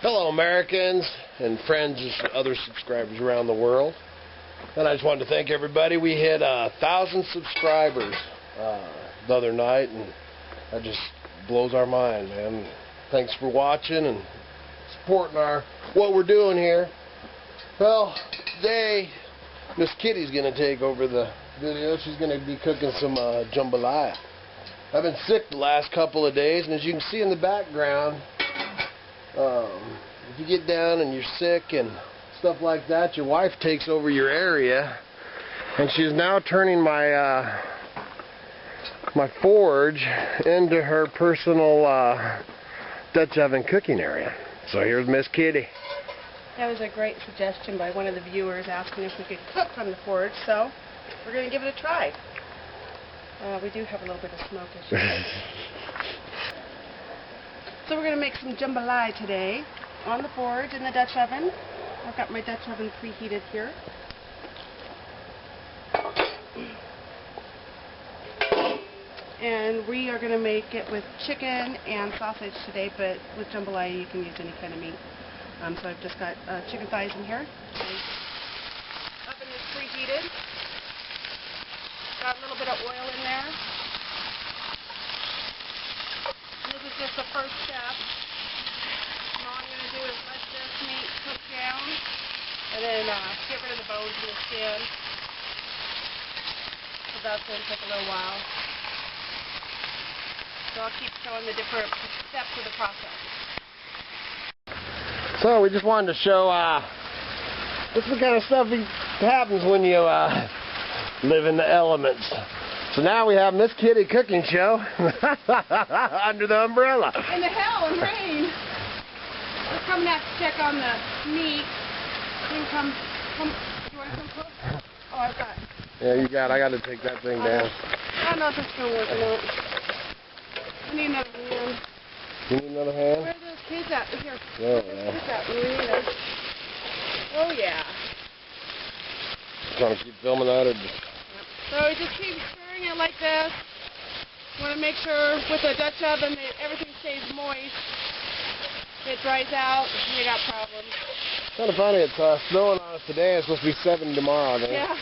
Hello, Americans and friends and other subscribers around the world. And I just wanted to thank everybody. We hit 1,000 subscribers the other night, and that just blows our mind, man. Thanks for watching and supporting what we're doing here. Well, today Miss Kitty's going to take over the video. She's going to be cooking some jambalaya. I've been sick the last couple of days, and as you can see in the background, if you get down and you're sick and stuff like that, your wife takes over your area, and she's now turning my my forge into her personal Dutch oven cooking area. So here's Miss Kitty. That was a great suggestion by one of the viewers asking if we could cook on the forge, so we're going to give it a try. We do have a little bit of smoke issues. So we're going to make some jambalaya today on the forge in the Dutch oven. I've got my Dutch oven preheated here. And we are going to make it with chicken and sausage today, but with jambalaya you can use any kind of meat. So I've just got chicken thighs in here. The oven is preheated. Got a little bit of oil in there. And this is just the first step. And all I'm going to do is let this meat cook down, and then get rid of the bones and the skin. So that's going to take a little while. So I'll keep showing the different steps of the process. So we just wanted to show this is the kind of stuff that happens when you live in the elements. So now we have Miss Kitty cooking show under the umbrella. In the hell and rain. We're coming out to check on the meat. You can come. You want to come close? Oh, I've got. Yeah, I got to take that thing down. I don't know if it's going to work or not. I need another hand. You need another hand? Where are those kids at? Here. Oh, Where's those kids at when we need them? Oh, yeah. Trying to keep filming that or just... Yep. So we just keep stirring it like this. You want to make sure with the Dutch oven that everything stays moist. If it dries out, you got problems. Kind of funny, it's snowing on us today. It's supposed to be 7 tomorrow, I think. Yeah.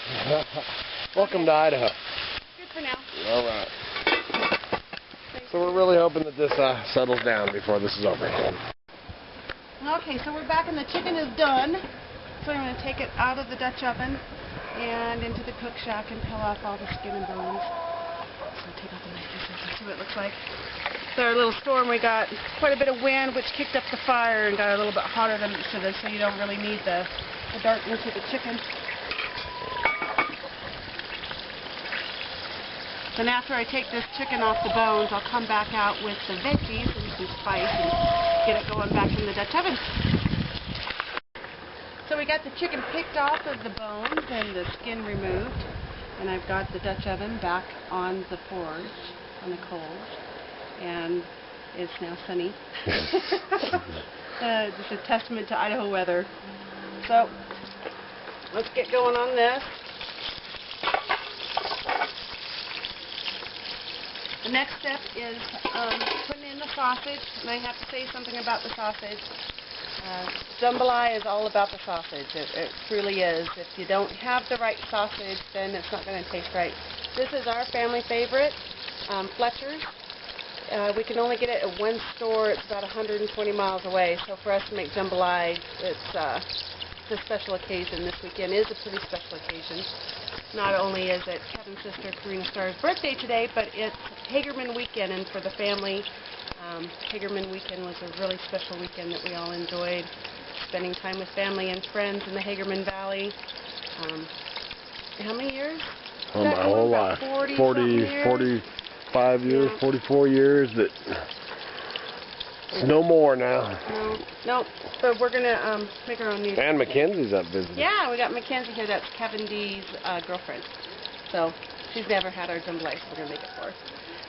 Welcome to Idaho. Good for now. All right. So we're really hoping that this settles down before this is over. Okay, so we're back and the chicken is done. So I'm going to take it out of the Dutch oven and into the cook shack and peel off all the skin and bones. So take out the knife and see what it looks like. So our little storm, we got quite a bit of wind, which kicked up the fire and got a little bit hotter than it should have, so you don't really need the darkness of the chicken. Then after I take this chicken off the bones, I'll come back out with the veggies and some spice and get it going back in the Dutch oven. So we got the chicken picked off of the bones and the skin removed, and I've got the Dutch oven back on the forge, on the coals, and it's now sunny. Just a testament to Idaho weather. So let's get going on this. The next step is putting in the sausage, and I have to say something about the sausage. Jambalaya is all about the sausage. It truly is. If you don't have the right sausage, then it's not going to taste right. This is our family favorite, Fletcher's. We can only get it at one store. It's about 120 miles away. So for us to make jambalaya, it's a special occasion. This weekend is a pretty special occasion. Not only is it Kevin's sister Karina Starr's birthday today, but it's Hagerman weekend, and for the family, Hagerman weekend was a really special weekend that we all enjoyed, spending time with family and friends in the Hagerman Valley. How many years? Oh, my whole life. 45 years, yeah. 44 years, but it's no more now. No, but we're going to make our own music. And Mackenzie's up visiting. Yeah, we got Mackenzie here. That's Kevin D's girlfriend. So she's never had our jambalaya, so we're going to make it for her.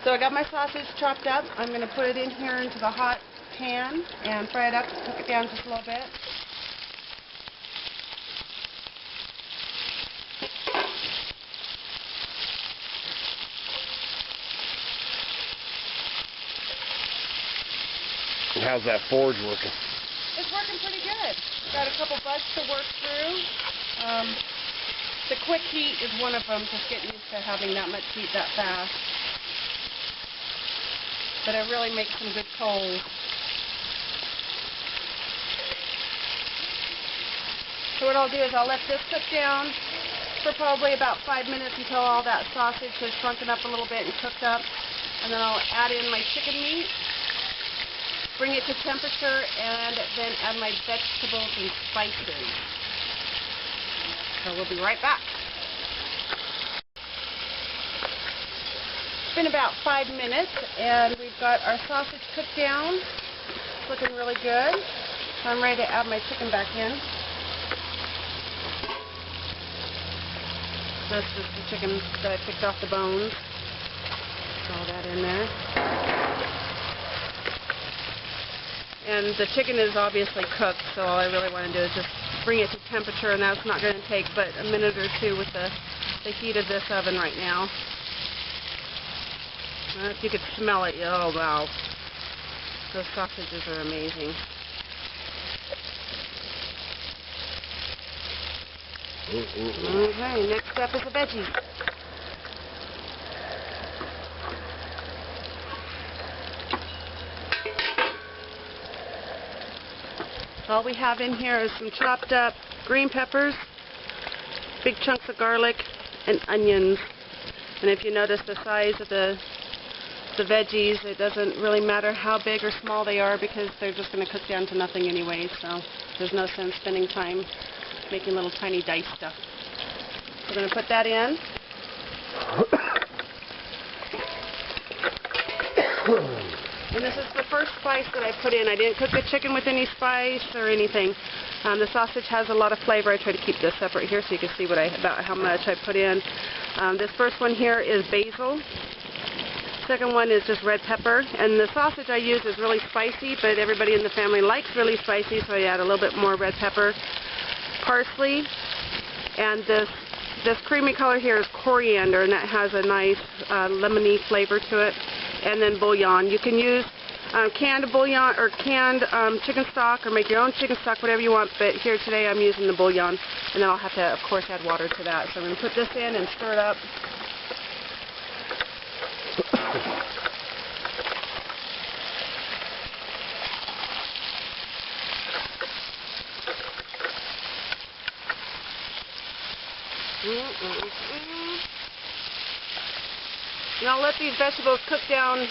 So I got my sausage chopped up. I'm going to put it in here into the hot pan and fry it up, cook it down just a little bit. How's that forge working? It's working pretty good. Got a couple bugs to work through. The quick heat is one of them, just getting used to having that much heat that fast. But it really makes some good coals. So what I'll do is I'll let this cook down for probably about 5 minutes until all that sausage has shrunken up a little bit and cooked up. And then I'll add in my chicken meat, bring it to temperature, and then add my vegetables and spices. So we'll be right back. It's been about 5 minutes, and we've got our sausage cooked down. It's looking really good. So I'm ready to add my chicken back in. This is the chicken that I picked off the bones. All that in there. And the chicken is obviously cooked, so all I really want to do is just bring it to temperature, and that's not going to take but a minute or two with the heat of this oven right now. If you could smell it, oh wow. Those sausages are amazing. Okay, next up is the veggies. All we have in here is some chopped up green peppers, big chunks of garlic, and onions. And if you notice the size of the veggies, it doesn't really matter how big or small they are because they're just going to cook down to nothing anyway, so there's no sense spending time making little tiny dice stuff. We're going to put that in. And this is the first spice that I put in. I didn't cook the chicken with any spice or anything. The sausage has a lot of flavor. I try to keep this separate here so you can see about how much I put in. This first one here is basil. Second one is just red pepper. And the sausage I use is really spicy, but everybody in the family likes really spicy, so I add a little bit more red pepper. Parsley, and this creamy color here is coriander, and that has a nice lemony flavor to it. And then bouillon. You can use canned bouillon or canned chicken stock, or make your own chicken stock, whatever you want, but here today I'm using the bouillon, and then I'll have to, of course, add water to that. So I'm going to put this in and stir it up. And I'll let these vegetables cook down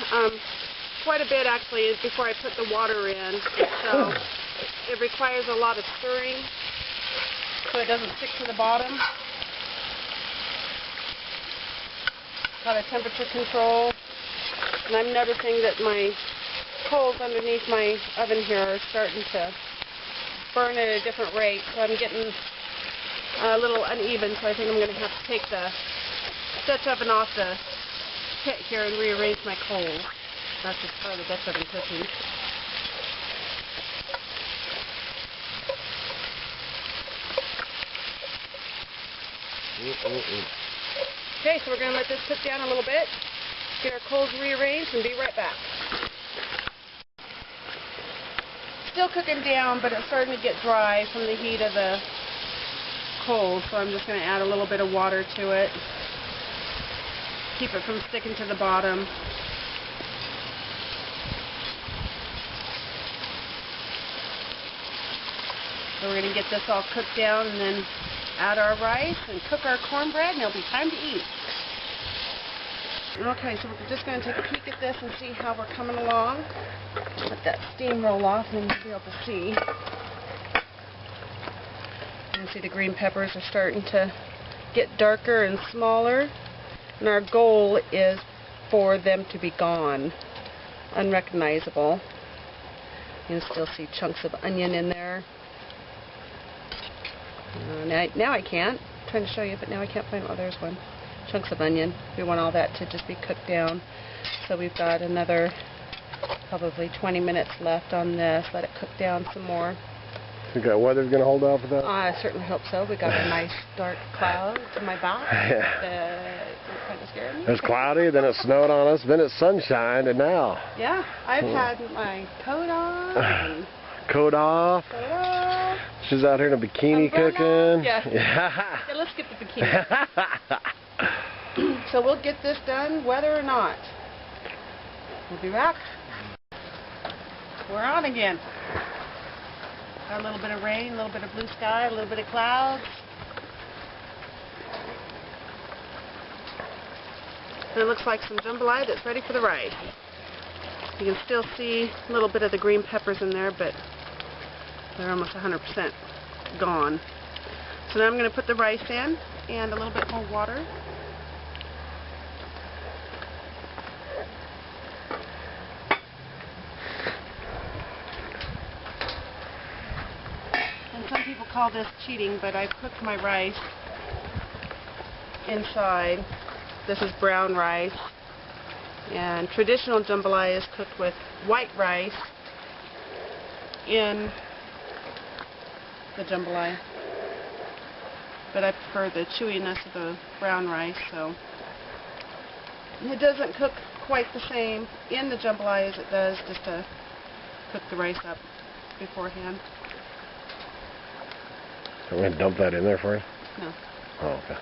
quite a bit actually before I put the water in. So it requires a lot of stirring so it doesn't stick to the bottom. A lot of temperature control. And I'm noticing that my coals underneath my oven here are starting to burn at a different rate. So I'm getting a little uneven, so I think I'm going to have to take the Dutch oven off the pit here and rearrange my coals. That's just part of the Dutch oven cooking. Okay, so we're going to let this cook down a little bit, get our coals rearranged, and be right back. Still cooking down, but it's starting to get dry from the heat of the coals, so I'm just going to add a little bit of water to it. Keep it from sticking to the bottom. So we're going to get this all cooked down and then add our rice and cook our cornbread, and it'll be time to eat. Okay, so we're just going to take a peek at this and see how we're coming along. Let that steam roll off and then you'll be able to see. You can see the green peppers are starting to get darker and smaller. And our goal is for them to be gone, unrecognizable. You can still see chunks of onion in there. Now I can't. I'm trying to show you, but now I can't find. Oh, there's one. Chunks of onion. We want all that to just be cooked down. So we've got another probably 20 minutes left on this. Let it cook down some more. Think that weather's going to hold out for that? I certainly hope so. We got a nice dark cloud to my back. Yeah. Kind of scared me. It was cloudy, then it snowed on us, then it sunshined, and now. Yeah, I've had my coat on. And Coat off. Ta-da! She's out here in a bikini Umbrella. cooking. Yeah. Yeah. Yeah, let's skip the bikini. So we'll get this done whether or not. We'll be back. We're on again. Got a little bit of rain, a little bit of blue sky, a little bit of clouds. And it looks like some jambalaya that's ready for the rice. You can still see a little bit of the green peppers in there, but they're almost 100% gone. So now I'm going to put the rice in and a little bit more water. And some people call this cheating, but I cooked my rice inside. This is brown rice. And traditional jambalaya is cooked with white rice in the jambalaya. But I prefer the chewiness of the brown rice, so it doesn't cook quite the same in the jambalaya as it does just to cook the rice up beforehand. I'm going to dump that in there for you? No. Oh, okay.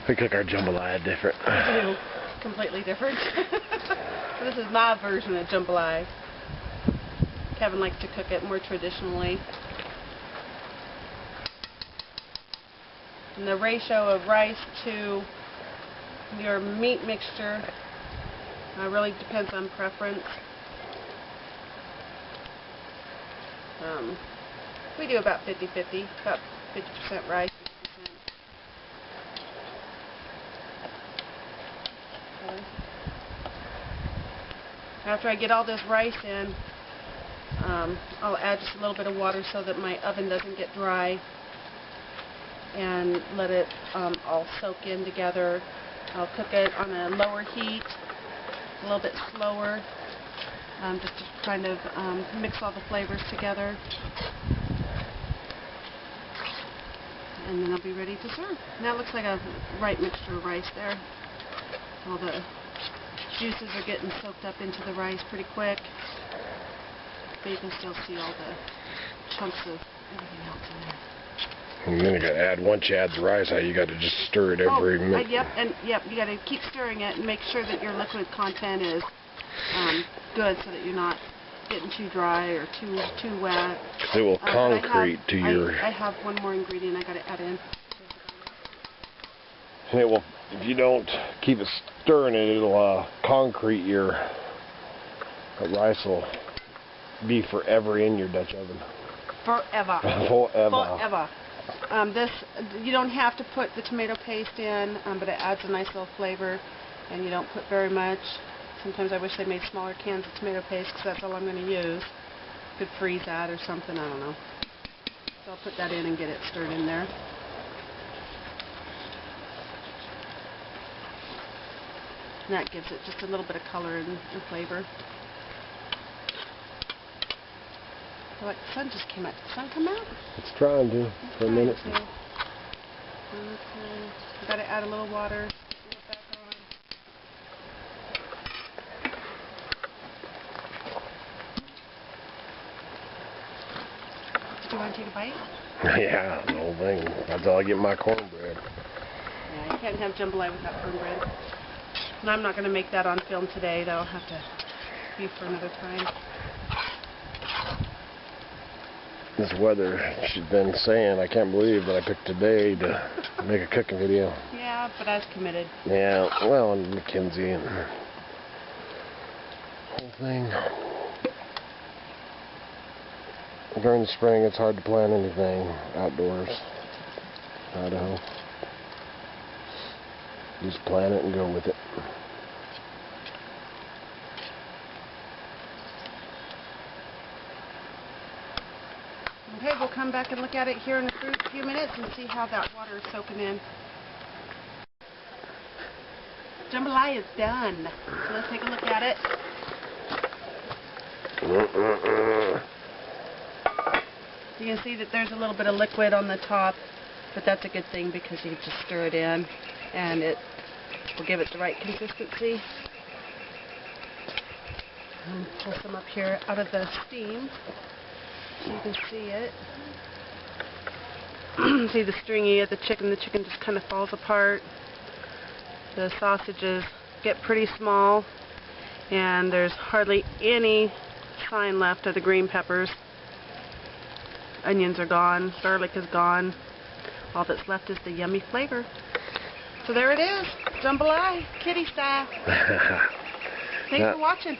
We cook our jambalaya different. Completely different. This is my version of jambalaya. Kevin likes to cook it more traditionally. And the ratio of rice to your meat mixture really depends on preference. We do about 50-50, about 50% rice, 50%. After I get all this rice in, I'll add just a little bit of water so that my oven doesn't get dry, and let it all soak in together. I'll cook it on a lower heat, a little bit slower, just to kind of mix all the flavors together. And then I'll be ready to serve. And that looks like a right mixture of rice there. All the juices are getting soaked up into the rice pretty quick. But you can still see all the chunks of everything else in there. And then you got to add, once you add the rice, you got to just stir it every minute. Yep, you got to keep stirring it and make sure that your liquid content is good, so that you're not getting too dry or too wet. Because it will concrete to your... I have one more ingredient I got to add in. And it will, if you don't keep it stirring it, it'll concrete your... The rice will be forever in your Dutch oven. Forever. Forever. This, you don't have to put the tomato paste in, but it adds a nice little flavor, and you don't put very much. Sometimes I wish they made smaller cans of tomato paste, because that's all I'm going to use. Could freeze that or something, I don't know. So I'll put that in and get it stirred in there. And that gives it just a little bit of color and flavor. Like the sun just came out. Did the sun come out? It's trying to, for a minute. Okay. I've got to add a little water. Get it back on. Do you want to take a bite? Yeah, the whole thing. That's all I get in my cornbread. Yeah, you can't have jambalaya without cornbread. And I'm not going to make that on film today. That'll have to be for another time. This weather, she's been saying, I can't believe that I picked today to make a cooking video. Yeah, but I was committed. Yeah, well, and Mackenzie and the whole thing. During the spring, it's hard to plan anything outdoors. Idaho. Just plan it and go with it. Okay, we'll come back and look at it here in a few minutes and see how that water is soaking in. Jambalaya is done. So let's take a look at it. You can see that there's a little bit of liquid on the top, but that's a good thing because you just stir it in and it will give it the right consistency. And pull some up here out of the steam so you can see it. See the stringy of the chicken. The chicken just kind of falls apart. The sausages get pretty small, and there's hardly any sign left of the green peppers. Onions are gone. Garlic is gone. All that's left is the yummy flavor. So there it is. Jambalaya, kitty style. Thanks for watching.